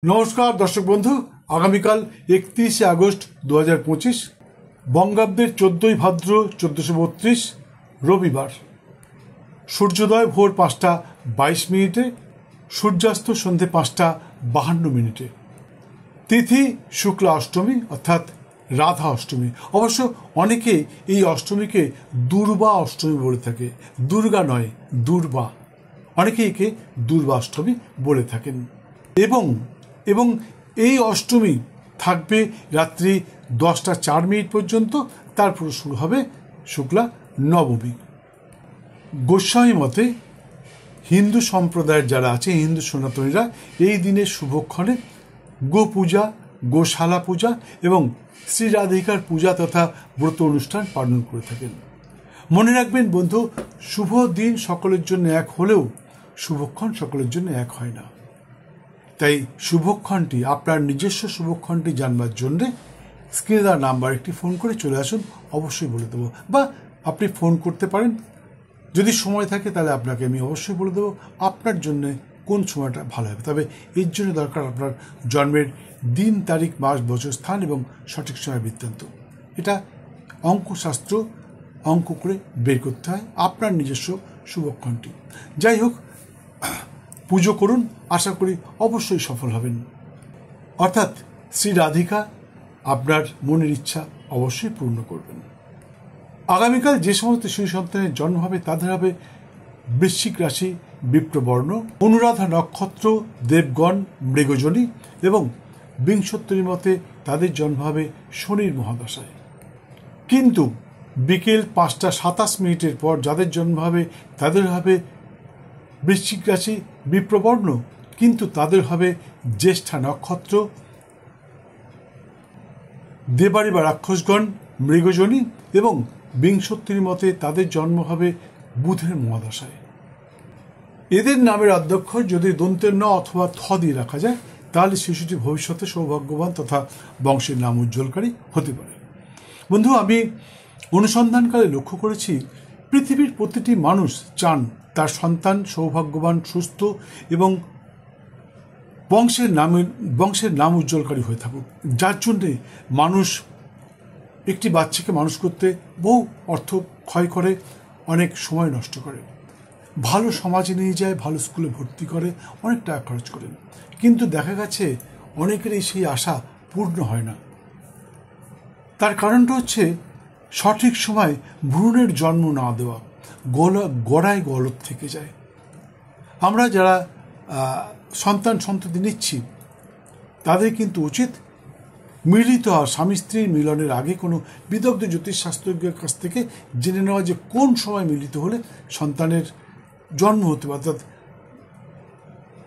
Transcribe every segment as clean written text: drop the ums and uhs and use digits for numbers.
নমস্কার দর্শক বন্ধু, আগামীকাল 31শে আগস্ট 2025 বঙ্গাব্দের 14ই ভাদ্র 1432 রবিবার। সূর্যোদয় ভোর 5টা 22 মিনিটে, সূর্যাস্ত সন্ধে 5টা 52 মিনিটে। তিথি শুক্লা অষ্টমী অর্থাৎ রাধা অষ্টমী। অবশ্য অনেকে এই অষ্টমীকে দুর্বা অষ্টমী বলে থাকে, দুর্গা নয়, দুর্বা। অনেকে একে দুর্বা অষ্টমী বলে থাকেন। এবং এই অষ্টমী থাকবে রাত্রি 10টা 4 মিনিট পর্যন্ত, তারপর শুরু হবে শুক্লা নবমী। গোস্বামী মতে হিন্দু সম্প্রদায়ের যারা আছে, হিন্দু সনাতনীরা এই দিনের শুভক্ষণে গো পূজা, গোশালা পূজা এবং শ্রী রাধিকার পূজা তথা ব্রত অনুষ্ঠান পালন করে থাকেন। মনে রাখবেন বন্ধু, শুভ দিন সকলের জন্য এক হলেও শুভক্ষণ সকলের জন্য এক হয় না। তাই শুভক্ষণটি, আপনার নিজস্ব শুভক্ষণটি জানবার জন্যে স্ক্রিনে দেওয়া নাম্বার একটি ফোন করে চলে আসুন, অবশ্যই বলে দেবো। বা আপনি ফোন করতে পারেন, যদি সময় থাকে তাহলে আপনাকে আমি অবশ্যই বলে দেবো আপনার জন্য কোন সময়টা ভালো হবে। তবে এর জন্য দরকার আপনার জন্মের দিন, তারিখ, মাস, বছর, স্থান এবং সঠিক সময় বৃত্তান্ত। এটা অঙ্কশাস্ত্র অঙ্ক করে বের করতে হয় আপনার নিজস্ব শুভক্ষণটি। যাই হোক, পুজো করুন, আশা করি অবশ্যই সফল হবেন। অর্থাৎ শ্রী রাধিকা আপনার মনের ইচ্ছা অবশ্যই পূর্ণ করবেন। আগামীকাল যে সমস্ত শিশু সন্তানের জন্ম হবে তাদের হবে বৃশ্চিক রাশি, বিপ্রবর্ণ, অনুরাধা নক্ষত্র, দেবগণ, মৃগজনী এবং বিংশোত্তরী মতে তাদের জন্ম হবে শনির মহাদশায়। কিন্তু বিকেল 5টা 27 মিনিটের পর যাদের জন্ম হবে তাদের হবে বৃশ্চিক রাশি, বিপ্রবর্ণ, কিন্তু তাদের হবে জ্যেষ্ঠা নক্ষত্র, দেবাড়ি বা রাক্ষসগণ, মৃগজনী এবং বিংশোত্তরী মতে তাদের জন্ম হবে বুধের মহাদশায়। এদের নামের আদ্যক্ষর যদি দন্তের ন অথবা থ দিয়ে রাখা যায় তাহলে শিশুটি ভবিষ্যতে সৌভাগ্যবান তথা বংশের নাম উজ্জ্বলকারী হতে পারে। বন্ধু, আমি অনুসন্ধানকালে লক্ষ্য করেছি পৃথিবীর প্রতিটি মানুষ চান তার সন্তান সৌভাগ্যবান, সুস্থ এবং বংশের নাম উজ্জ্বলকারী হয়ে থাকুক। যার জন্যে মানুষ একটি বাচ্চাকে মানুষ করতে বহু অর্থ ক্ষয় করে, অনেক সময় নষ্ট করে, ভালো সমাজে নিয়ে যায়, ভালো স্কুলে ভর্তি করে, অনেক টাকা খরচ করেন। কিন্তু দেখা গেছে অনেকেরই সেই আশা পূর্ণ হয় না। তার কারণটা হচ্ছে সঠিক সময় ভ্রূণের জন্ম না দেওয়া, গড়ায় গলত থেকে যায়। আমরা যারা সন্ততি নিচ্ছি তাদের কিন্তু উচিত মিলিত হওয়া, স্বামী স্ত্রীর মিলনের আগে কোনো বিদগ্ধ জ্যোতিষশাস্ত্রজ্ঞের কাছ থেকে জেনে নেওয়া যে কোন সময় মিলিত হলে সন্তানের জন্ম হতে পারে, অর্থাৎ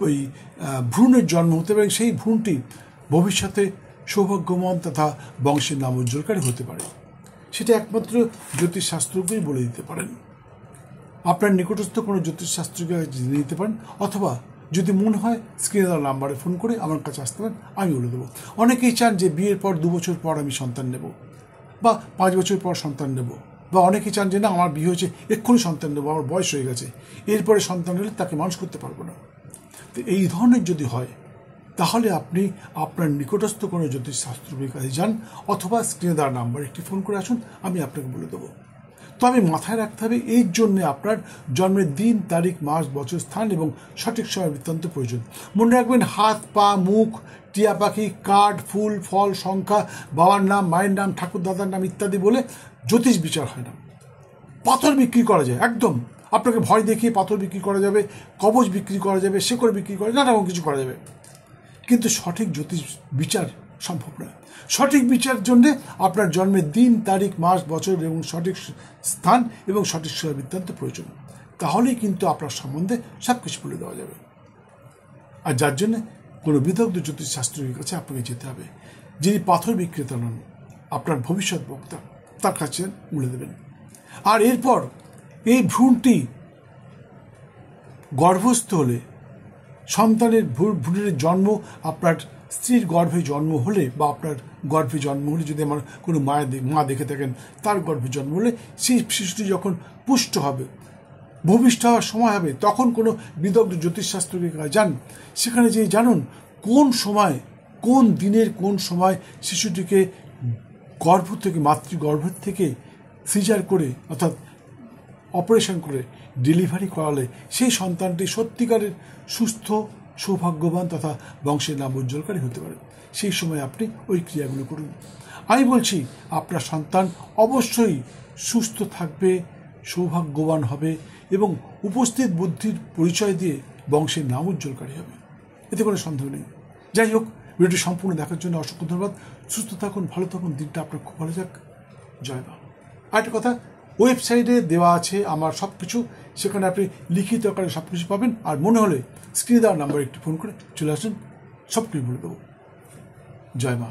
ওই ভ্রূণের জন্ম হতে পারে, সেই ভ্রূণটি ভবিষ্যতে সৌভাগ্যময় তথা বংশের নাম উজ্জ্বলকারী হতে পারে। সেটা একমাত্র জ্যোতিষশাস্ত্রজ্ঞই বলে দিতে পারেন। আপনার নিকটস্থ কোনো জ্যোতিষশাস্ত্রকে জেনে নিতে পারেন, অথবা যদি মনে হয় স্ক্রিনে দেওয়া নাম্বারে ফোন করে আমার কাছে আসতে পারেন, আমি বলে দেবো। অনেকেই চান যে বিয়ের পর 2 বছর পর আমি সন্তান নেব, বা 5 বছর পর সন্তান নেব, বা অনেকেই চান যে না আমার বিয়ে হয়েছে এক্ষুনি সন্তান নেবো, আমার বয়স হয়ে গেছে, এরপরে সন্তান হলে তাকে মানুষ করতে পারবো না। তো এই ধরনের যদি হয় তাহলে আপনি আপনার নিকটস্থ কোনো জ্যোতিষশাস্ত্রজ্ঞের কাছে যান, অথবা স্ক্রিনে দেওয়া নাম্বারে একটি ফোন করে আসুন, আমি আপনাকে বলে দেবো। তবে মাথায় রাখতে হবে এর জন্য আপনার জন্মের দিন, তারিখ, মাস, বছর, স্থান এবং সঠিক সময় বৃত্তান্ত প্রয়োজন। মনে রাখবেন, হাত, পা, মুখ, টিয়া পাখি, কার্ড, ফুল, ফল, সংখ্যা, বাবার নাম, মায়ের নাম, ঠাকুর দাদার নাম ইত্যাদি বলে জ্যোতিষ বিচার হয় না। পাথর বিক্রি করা যায়, একদম আপনাকে ভয় দেখিয়ে পাথর বিক্রি করা যাবে, কবচ বিক্রি করা যাবে, শেকড় বিক্রি করা যাবে, নানা রকম কিছু করা যাবে, কিন্তু সঠিক জ্যোতিষ বিচার সম্ভব নয়। সঠিক বিচারের জন্যে আপনার জন্মের দিন, তারিখ, মাস, বছর এবং সঠিক স্থান এবং সঠিক সময় বৃত্তান্ত প্রয়োজন। তাহলেই কিন্তু আপনার সম্বন্ধে সব কিছু বলে দেওয়া যাবে। আর যার জন্যে কোনো বিদগ্ধ জ্যোতিষশাস্ত্রের কাছে আপনাকে যেতে হবে, যিনি পাথর বিক্রেতা নন, আপনার ভবিষ্যৎ বক্তা, তার কাছে বলে দেবেন। আর এরপর এই ভ্রূণটি গর্ভস্থ হলে, সন্তানের ভ্রূণের জন্ম আপনার স্ত্রীর গর্ভে জন্ম হলে, বা আপনার গর্ভে জন্ম হলে, যদি আমার কোনো মা দেখে থাকেন তার গর্ভে জন্ম হলে, সেই শিশুটি যখন পুষ্ট হবে, ভূমিষ্ঠ হওয়ার সময় হবে, তখন কোনো বিদগ্ধ জ্যোতিষশাস্ত্রের কাছে যান, সেখানে যেয়ে জানুন কোন সময়, কোন দিনের কোন সময় শিশুটিকে গর্ভ থেকে, মাতৃগর্ভের থেকে সিজার করে অর্থাৎ অপারেশন করে ডেলিভারি করালে সেই সন্তানটি সত্যিকারের সুস্থ, সৌভাগ্যবান তথা বংশের নাম উজ্জ্বলকারী হতে পারে। সেই সময় আপনি ওই ক্রিয়াগুলো করুন। আমি বলছি আপনার সন্তান অবশ্যই সুস্থ থাকবে, সৌভাগ্যবান হবে এবং উপস্থিত বুদ্ধির পরিচয় দিয়ে বংশের নাম উজ্জ্বলকারী হবে, এতে কোনো সন্দেহ নেই। যাই হোক, ভিডিওটি সম্পূর্ণ দেখার জন্য অসংখ্য ধন্যবাদ। সুস্থ থাকুন, ভালো থাকুন, দিনটা আপনার খুব ভালো যাক। জয় মা। আরেকটা কথা, ওয়েবসাইটে দেওয়া আছে আমার সব কিছু, সেখানে আপনি লিখিত আকারে সব কিছু পাবেন। আর মনে হলে স্ক্রিনে দেওয়ার নাম্বারে একটু ফোন করে চলে আসুন, সব কিছু বলে দেবো। জয় মা।